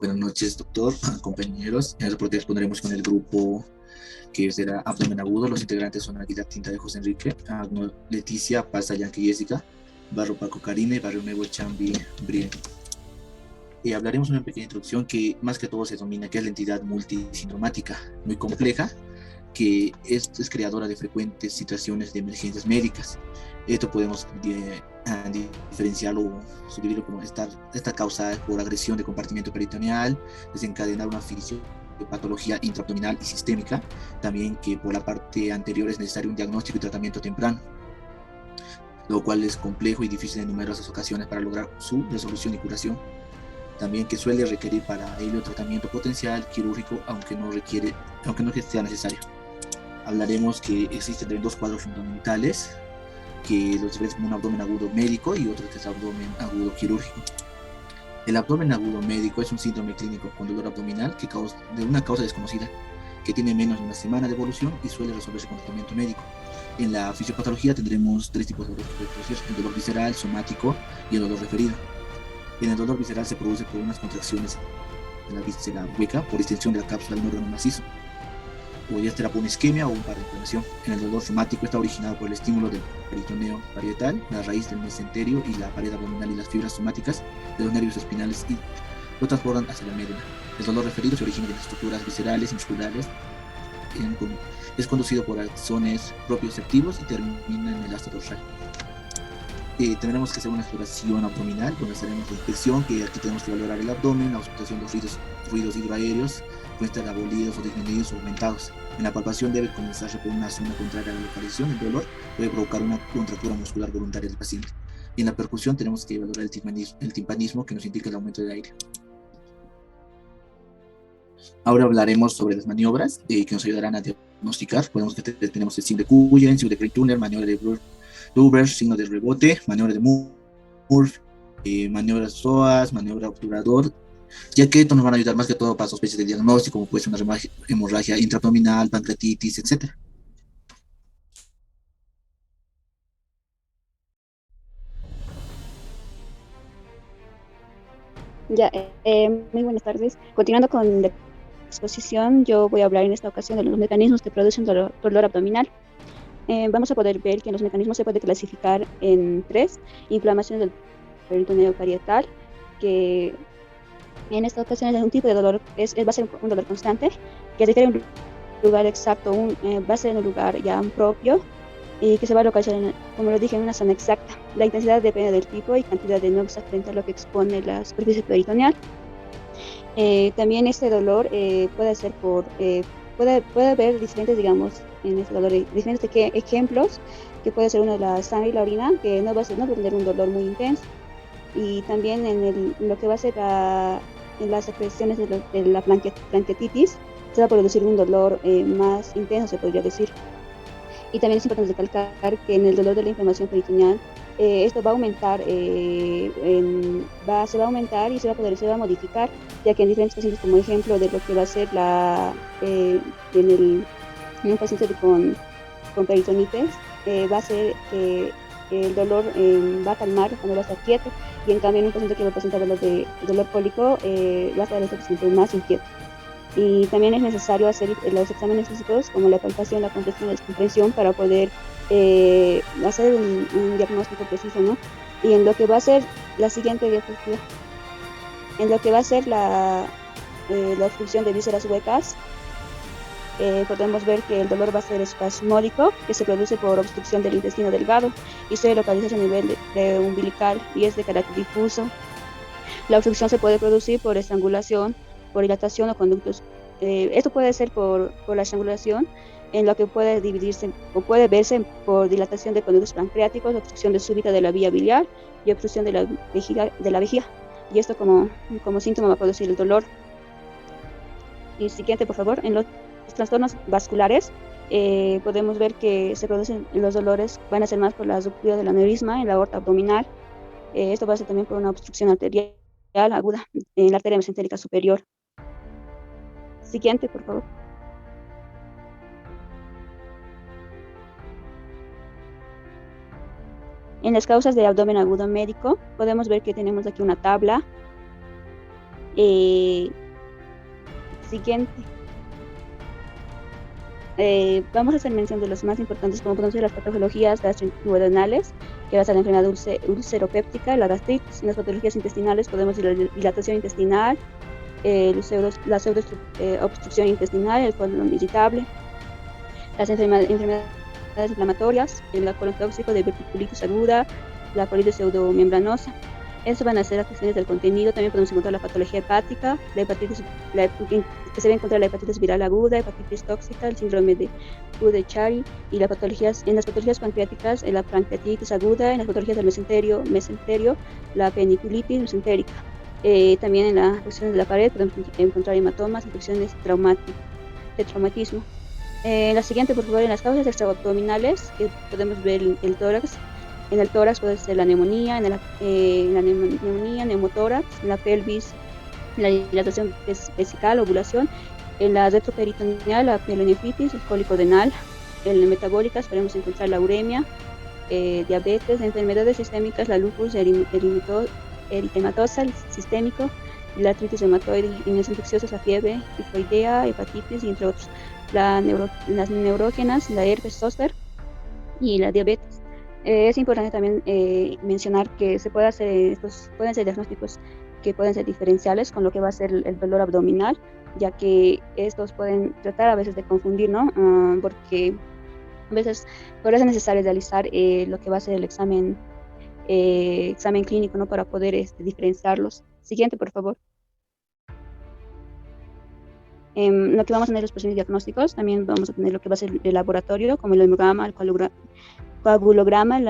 Buenas noches, doctor, compañeros. En el reporte expondremos con el grupo que será abdomen agudo. Los integrantes son Aguilar Tinta de José Enrique, Agno Leticia, Paz Yankee Jessica, Barro Paco Karine, Barrio Nuevo Chambi Brien. Y hablaremos una pequeña introducción que más que todo se domina, que es la entidad multisindromática, muy compleja, que es creadora de frecuentes situaciones de emergencias médicas. Esto podemos diferenciarlo o subdividirlo como esta causa por agresión de compartimento peritoneal, desencadenar una fisiopatología intraabdominal y sistémica, también que por la parte anterior es necesario un diagnóstico y tratamiento temprano, lo cual es complejo y difícil en numerosas ocasiones para lograr su resolución y curación. También que suele requerir para ello tratamiento potencial quirúrgico, aunque no sea necesario. Hablaremos que existen también dos cuadros fundamentales, que los diferencian como un abdomen agudo médico y otro que es abdomen agudo quirúrgico. El abdomen agudo médico es un síndrome clínico con dolor abdominal de una causa desconocida, que tiene menos de una semana de evolución y suele resolverse con tratamiento médico. En la fisiopatología tendremos tres tipos de dolor que puede producir: el dolor visceral, somático y el dolor referido. En el dolor visceral se produce por unas contracciones de la víscera hueca por extensión de la cápsula de un órgano macizo. Podría ser una isquemia o un paro de inflamación. En el dolor somático está originado por el estímulo del peritoneo parietal, la raíz del mesenterio y la pared abdominal y las fibras somáticas de los nervios espinales y lo transportan hacia la médula. El dolor referido se origina de las estructuras viscerales y musculares. Es conducido por axones propioceptivos y termina en el asta dorsal. Tendremos que hacer una exploración abdominal, donde haremos la inspección, que aquí tenemos que valorar el abdomen, la auscultación de los ruidos hidroaéreos, pueden estar abolidos o disminuidos o aumentados. En la palpación debe comenzarse por una zona contraria a la localización. El dolor puede provocar una contractura muscular voluntaria del paciente. Y en la percusión tenemos que valorar el timpanismo, que nos indica el aumento del aire. Ahora hablaremos sobre las maniobras que nos ayudarán a diagnosticar. Tenemos el signo de Cullen, signo de Craig-Turner, maniobra de Duber, signo de rebote, maniobra de Murphy, maniobras SOAS, maniobra obturador, ya que esto nos van a ayudar más que todo para sospechas de diagnóstico, como puede ser una hemorragia intraabdominal, pancreatitis, etc. Ya, muy buenas tardes. Continuando con la exposición, yo voy a hablar en esta ocasión de los mecanismos que producen dolor abdominal. Vamos a poder ver que los mecanismos se puede clasificar en tres: inflamaciones del peritoneo parietal, que en esta ocasión es un tipo de dolor, va a ser un dolor constante, que requiere un lugar exacto, va a ser en un lugar ya propio y que se va a localizar, como lo dije, en una zona exacta. La intensidad depende del tipo y cantidad de noxas frente a lo que expone la superficie peritoneal. También este dolor puede ser puede haber diferentes, digamos, en este dolor, diferentes ejemplos, que puede ser uno de la sangre y la orina, que no va a tener un dolor muy intenso. Y también lo que va a ser en las secreciones de la pancreatitis, se va a producir un dolor más intenso, se podría decir. Y también es importante recalcar que en el dolor de la inflamación peritoneal, esto va a aumentar, se va a aumentar y se va a modificar, ya que en diferentes pacientes, como ejemplo de lo que va a ser en un paciente con peritonitis, va a ser que el dolor va a calmar cuando va a estar quieto, y en cambio en un paciente que va a presentar dolor cólico, va a estar este paciente más inquieto. Y también es necesario hacer los exámenes físicos, como la palpación, la compresión, la descompresión, para poder hacer un diagnóstico preciso, ¿no? Y en lo que va a ser la siguiente diapositiva, en lo que va a ser la obstrucción de vísceras huecas, podemos ver que el dolor va a ser espasmódico, que se produce por obstrucción del intestino delgado y se localiza a nivel de umbilical y es de carácter difuso. La obstrucción se puede producir por estrangulación, por dilatación o conductos. Esto puede ser por la estrangulación, en lo que puede dividirse o puede verse por dilatación de conductos pancreáticos, obstrucción de súbita de la vía biliar y obstrucción de la vejiga. Y esto como síntoma va a producir el dolor. Y siguiente, por favor. En los trastornos vasculares, podemos ver que se producen los dolores, van a ser más por la ruptura del aneurisma en la aorta abdominal. Esto va a ser también por una obstrucción arterial aguda en la arteria mesentérica superior. Siguiente, por favor. En las causas de abdomen agudo médico, podemos ver que tenemos aquí una tabla Eh, Siguiente. Vamos a hacer mención de los más importantes, como podemos ver las patologías gastroduodenales, que va a ser la enfermedad ulceropéptica, la gastritis. En las patologías intestinales podemos ver la dilatación intestinal, la pseudoobstrucción intestinal, el colon irritable, las enfermedades inflamatorias, el colon tóxico, de diverticulitis aguda, la colitis pseudomembranosa. Eso van a ser las cuestiones del contenido. También podemos encontrar la patología hepática, que se va a encontrar la hepatitis viral aguda, hepatitis tóxica, el síndrome de Budd-Chiari, y en las patologías pancreáticas, la pancreatitis aguda, en las patologías del mesenterio, la peniculitis mesentérica. También en las cuestiones de la pared podemos encontrar hematomas, infecciones de traumatismo. La siguiente, por favor, en las causas extraabdominales, que podemos ver el tórax. En el tórax puede ser la neumonía, neumonía, neumotórax, en la pelvis, la dilatación vesical, ovulación, en la retroperitoneal, la pielonefritis, el cólico renal, en metabólicas podemos encontrar la uremia, diabetes, enfermedades sistémicas, la lupus eritematosa, el sistémico, la artritis reumatoide, en las infecciosas, la fiebre tifoidea, hepatitis, y entre otros. Las neurógenas, la herpes zóster y la diabetes. Es importante también mencionar que pueden ser diagnósticos que pueden ser diferenciales con lo que va a ser el dolor abdominal, ya que estos pueden tratar a veces de confundir, ¿no? Porque a veces por eso es necesario realizar lo que va a ser el examen clínico, ¿no? Para poder diferenciarlos. Siguiente, por favor. Lo que vamos a tener los posibles diagnósticos, también vamos a tener lo que va a ser el laboratorio, como el hemograma, el coagulograma,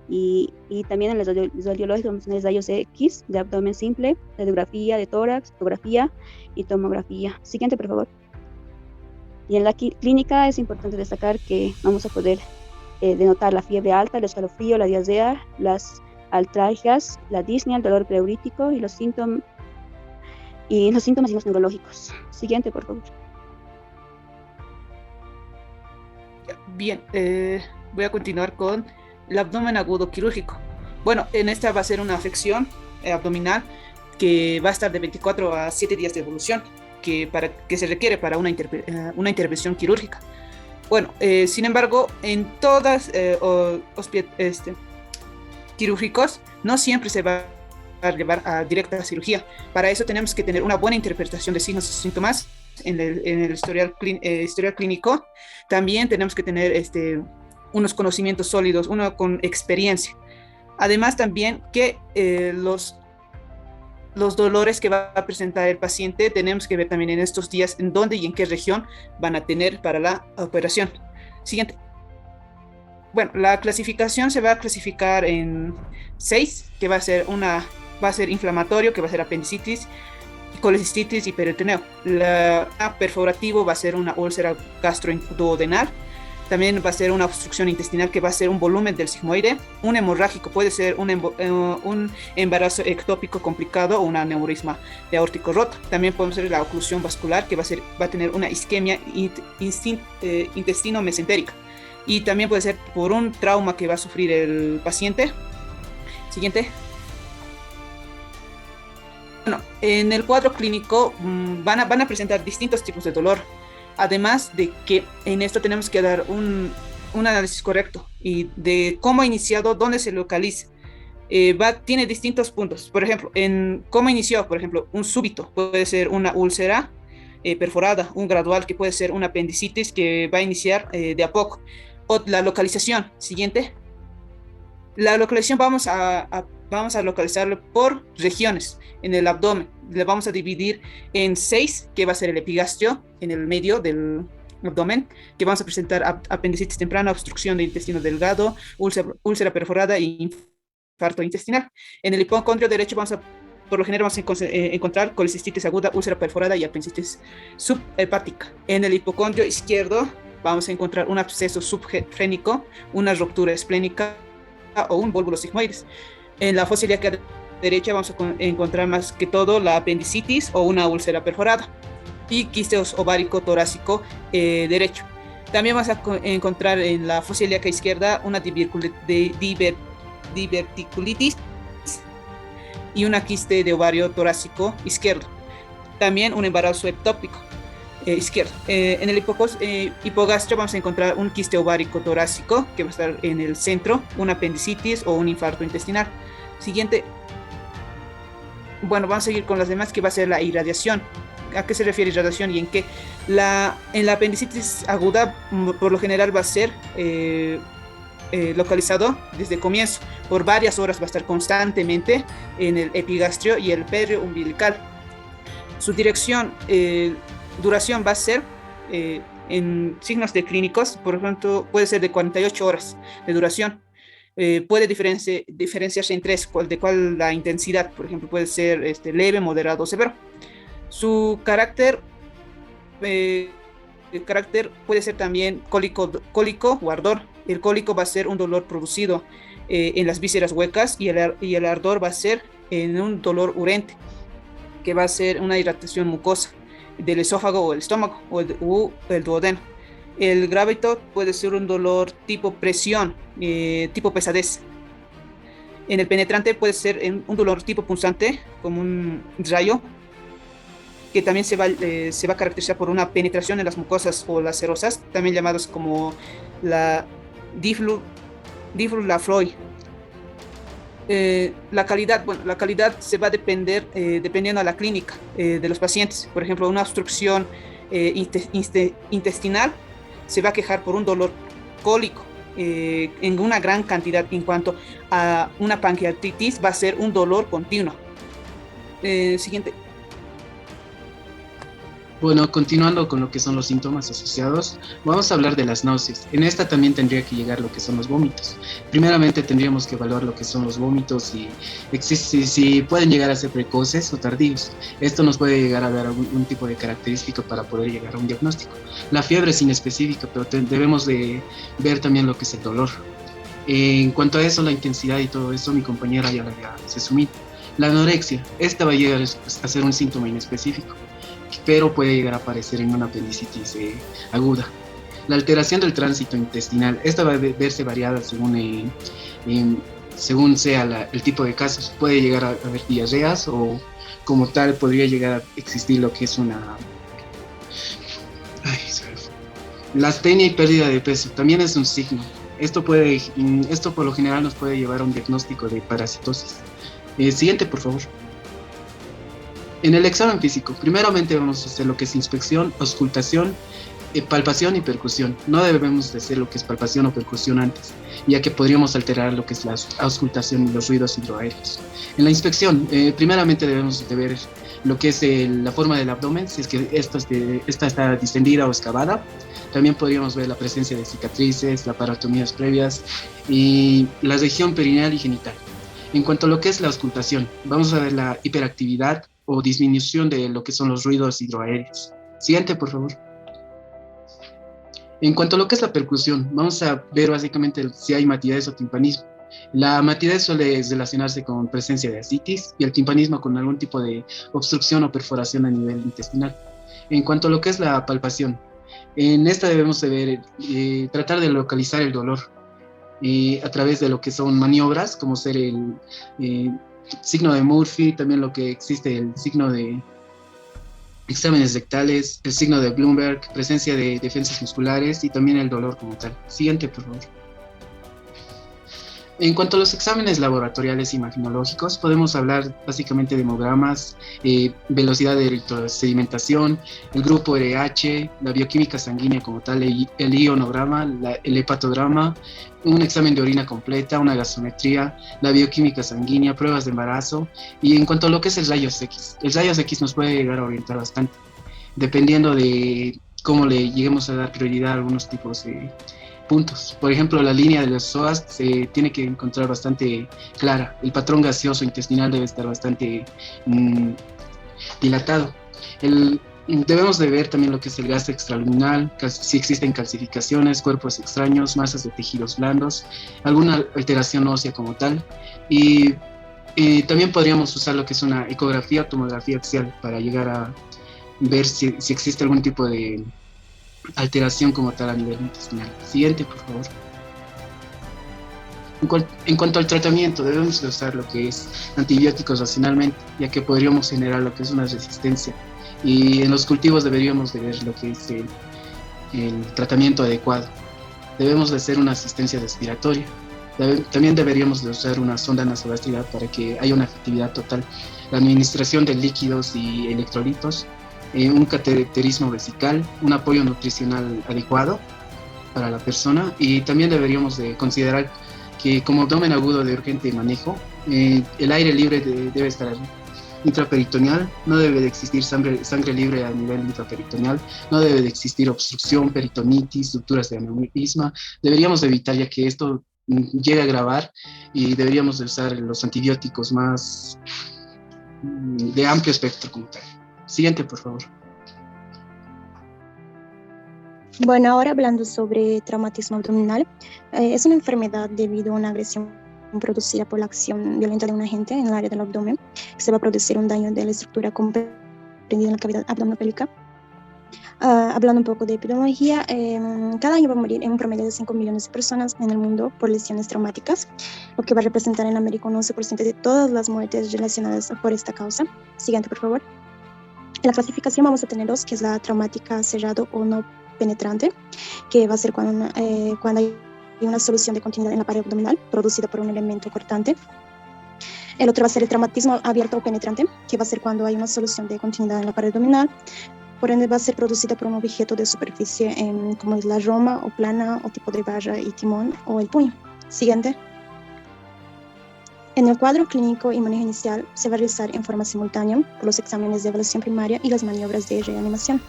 y también en los radiológicos vamos a tener rayos X de abdomen simple, radiografía de tórax, fotografía y tomografía. Siguiente, por favor. Y en la clínica es importante destacar que vamos a poder denotar la fiebre alta, el escalofrío, la diarrea, las altralgias, la disnea, el dolor pleurítico y los síntomas y los neurológicos. Siguiente, por favor. Bien, voy a continuar con el abdomen agudo quirúrgico. Bueno, en esta va a ser una afección abdominal que va a estar de 24 a 7 días de evolución, que se requiere para una intervención quirúrgica. Bueno, sin embargo, en todas quirúrgicos no siempre se va a llevar a directa cirugía. Para eso tenemos que tener una buena interpretación de signos y síntomas en el historial clínico. También tenemos que tener unos conocimientos sólidos, uno con experiencia. Además también que los dolores que va a presentar el paciente, tenemos que ver también en estos días en dónde y en qué región van a tener para la operación. Siguiente. Bueno, la clasificación se va a clasificar en 6, que va a ser inflamatorio, que va a ser apendicitis, colecistitis y peritoneo. La perforativo va a ser una úlcera gastroduodenal. También va a ser una obstrucción intestinal, que va a ser un volumen del sigmoide. Un hemorrágico puede ser un embarazo ectópico complicado o un aneurisma de aórtico roto. También podemos ver la oclusión vascular, que va a tener una isquemia intestino-mesentérica. Y también puede ser por un trauma que va a sufrir el paciente. Siguiente. Bueno, en el cuadro clínico van a presentar distintos tipos de dolor. Además de que en esto tenemos que dar un análisis correcto y de cómo ha iniciado, dónde se localiza. Tiene distintos puntos. Por ejemplo, en cómo inició, por ejemplo, un súbito puede ser una úlcera perforada, un gradual que puede ser una apendicitis que va a iniciar de a poco. O la localización. Siguiente. La localización vamos a localizarlo por regiones en el abdomen. Le vamos a dividir en 6, que va a ser el epigastrio, en el medio del abdomen, que vamos a presentar apendicitis temprana, obstrucción de intestino delgado, úlcera perforada y infarto intestinal. En el hipocondrio derecho por lo general vamos a encontrar colecistitis aguda, úlcera perforada y apendicitis subhepática. En el hipocondrio izquierdo vamos a encontrar un absceso subgénico, una ruptura esplénica o un vólvulo sigmoides. En la fosa ilíaca derecha vamos a encontrar más que todo la apendicitis o una úlcera perforada y quiste ovárico torácico derecho. También vamos a encontrar en la fosa ilíaca izquierda una diverticulitis y una quiste de ovario torácico izquierdo. también un embarazo ectópico izquierdo. En el hipogastrio vamos a encontrar un quiste ovárico torácico que va a estar en el centro, una apendicitis o un infarto intestinal. Siguiente. Bueno, vamos a seguir con las demás, que va a ser la irradiación. ¿A qué se refiere irradiación y en qué? En la apendicitis aguda, por lo general va a ser localizado desde el comienzo. Por varias horas va a estar constantemente en el epigastrio y el pedrio umbilical. Su duración va a ser en signos de clínicos, por ejemplo, puede ser de 48 horas de duración. Puede diferenciarse en tres, de cuál la intensidad, por ejemplo, puede ser leve, moderado o severo. Su carácter puede ser también cólico o ardor. El cólico va a ser un dolor producido en las vísceras huecas y el ardor va a ser en un dolor urente, que va a ser una irritación mucosa del esófago o el estómago o el duodeno. El gravito puede ser un dolor tipo presión, tipo pesadez. En el penetrante puede ser un dolor tipo punzante, como un rayo, que también se va a caracterizar por una penetración en las mucosas o las serosas, también llamadas como la diflurafloy. La calidad se va a depender dependiendo de la clínica de los pacientes. Por ejemplo, una obstrucción intestinal se va a quejar por un dolor cólico en una gran cantidad. En cuanto a una pancreatitis, va a ser un dolor continuo. Siguiente. Bueno, continuando con lo que son los síntomas asociados, vamos a hablar de las náuseas. En esta también tendría que llegar lo que son los vómitos. Primeramente tendríamos que evaluar lo que son los vómitos y si pueden llegar a ser precoces o tardíos. Esto nos puede llegar a dar algún tipo de característica para poder llegar a un diagnóstico. La fiebre es inespecífica, pero debemos de ver también lo que es el dolor. En cuanto a eso, la intensidad y todo eso, mi compañera ya lo había resumido. La anorexia, esta va a llegar a ser un síntoma inespecífico, pero puede llegar a aparecer en una apendicitis aguda. La alteración del tránsito intestinal, esta va a verse variada según sea el tipo de casos. Puede llegar a haber diarreas o como tal podría llegar a existir lo que es la astenia y pérdida de peso, también es un signo. Esto por lo general nos puede llevar a un diagnóstico de parasitosis. Siguiente, por favor. En el examen físico, primeramente vamos a hacer lo que es inspección, auscultación, palpación y percusión. No debemos de hacer lo que es palpación o percusión antes, ya que podríamos alterar lo que es la auscultación y los ruidos hidroaéreos. En la inspección, primeramente debemos de ver lo que es la forma del abdomen, si es que esta está distendida o excavada. También podríamos ver la presencia de cicatrices, laparotomías previas y la región perineal y genital. En cuanto a lo que es la auscultación, vamos a ver la hiperactividad o disminución de lo que son los ruidos hidroaéreos. Siguiente, por favor. En cuanto a lo que es la percusión, vamos a ver básicamente si hay matidez o timpanismo. La matidez suele relacionarse con presencia de ascitis y el timpanismo con algún tipo de obstrucción o perforación a nivel intestinal. En cuanto a lo que es la palpación, en esta debemos de ver, tratar de localizar el dolor a través de lo que son maniobras, como ser el signo de Murphy, también lo que existe el signo de exámenes rectales, el signo de Bloomberg, presencia de defensas musculares y también el dolor como tal. Siguiente, por favor. En cuanto a los exámenes laboratoriales imaginológicos, podemos hablar básicamente de hemogramas, velocidad de electrosedimentación, el grupo RH, la bioquímica sanguínea como tal, el ionograma, el hepatograma, un examen de orina completa, una gasometría, la bioquímica sanguínea, pruebas de embarazo. Y en cuanto a lo que es el rayos X nos puede llegar a orientar bastante, dependiendo de cómo le lleguemos a dar prioridad a algunos tipos de puntos. Por ejemplo, la línea de los psoas se tiene que encontrar bastante clara. El patrón gaseoso intestinal debe estar bastante dilatado. Debemos de ver también lo que es el gas extraluminal, si existen calcificaciones, cuerpos extraños, masas de tejidos blandos, alguna alteración ósea como tal. Y también podríamos usar lo que es una ecografía o tomografía axial para llegar a ver si existe algún tipo de alteración como tal a nivel intestinal. Siguiente, por favor. En cuanto al tratamiento, debemos de usar lo que es antibióticos racionalmente, ya que podríamos generar lo que es una resistencia Y en los cultivos deberíamos de ver lo que es el tratamiento adecuado. Debemos de hacer una asistencia respiratoria. También deberíamos de usar una sonda nasogástrica para que haya una efectividad total. La administración de líquidos y electrolitos, un cateterismo vesical, un apoyo nutricional adecuado para la persona, y también deberíamos de considerar que como abdomen agudo de urgente manejo, el aire libre debe estar intraperitoneal, no debe de existir sangre libre a nivel intraperitoneal, no debe de existir obstrucción, peritonitis, rupturas de aneurisma. Deberíamos de evitar, ya que esto llega a agravar, y deberíamos de usar los antibióticos más de amplio espectro como tal. Siguiente, por favor. Bueno, ahora hablando sobre traumatismo abdominal, es una enfermedad debido a una agresión producida por la acción violenta de un agente en el área del abdomen. Se va a producir un daño de la estructura comprendida en la cavidad abdominopélvica. Hablando un poco de epidemiología, cada año va a morir en un promedio de 5 millones de personas en el mundo por lesiones traumáticas, lo que va a representar en América un 11% de todas las muertes relacionadas por esta causa. Siguiente, por favor. En la clasificación vamos a tener dos, que es la traumática cerrado o no penetrante, que va a ser cuando hay una solución de continuidad en la pared abdominal producida por un elemento cortante. El otro va a ser el traumatismo abierto o penetrante, que va a ser cuando hay una solución de continuidad en la pared abdominal, por ende va a ser producida por un objeto de superficie como es la roma o plana o tipo de barra y timón o el puño. Siguiente. En el cuadro clínico y manejo inicial se va a realizar en forma simultánea por los exámenes de evaluación primaria y las maniobras de reanimación,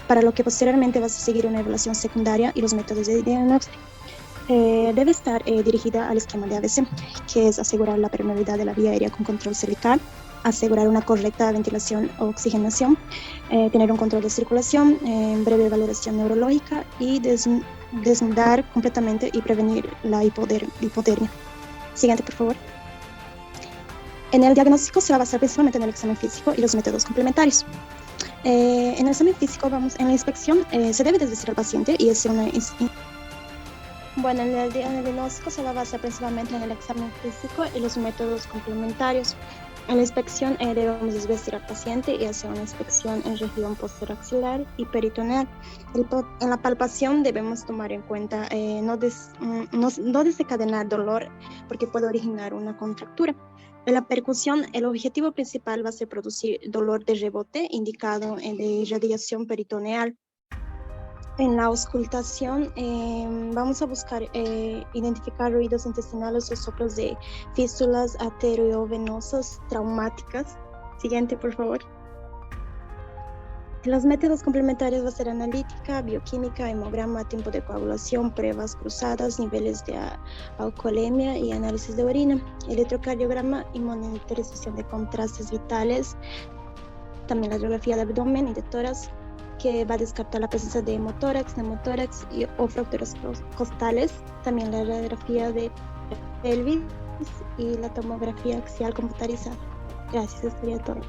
para lo que posteriormente va a seguir una evaluación secundaria y los métodos de diagnóstico. Debe estar dirigida al esquema de ABC, que es asegurar la permeabilidad de la vía aérea con control cervical, asegurar una correcta ventilación o oxigenación, tener un control de circulación, breve valoración neurológica y desnudar completamente y prevenir la hipotermia. Siguiente, por favor. En el diagnóstico se va a basar principalmente en el examen físico y los métodos complementarios. En el examen físico, en la inspección se debe desvestir al paciente y hacer una... Bueno, en el diagnóstico se va a basar principalmente en el examen físico y los métodos complementarios. En la inspección debemos desvestir al paciente y hacer una inspección en región posteroaxilar y peritoneal. En la palpación debemos tomar en cuenta no desencadenar dolor porque puede originar una contractura. En la percusión, el objetivo principal va a ser producir dolor de rebote indicado de irradiación peritoneal. En la auscultación vamos a buscar identificar ruidos intestinales o soplos de fístulas arteriovenosas traumáticas. Siguiente, por favor. Los métodos complementarios va a ser analítica, bioquímica, hemograma, tiempo de coagulación, pruebas cruzadas, niveles de alcoholemia y análisis de orina, electrocardiograma y monitorización de contrastes vitales, también la radiografía de abdomen y de tórax, que va a descartar la presencia de hemotórax, neumotórax o fracturas costales, también la radiografía de pelvis y la tomografía axial computarizada. Gracias, eso sería todo.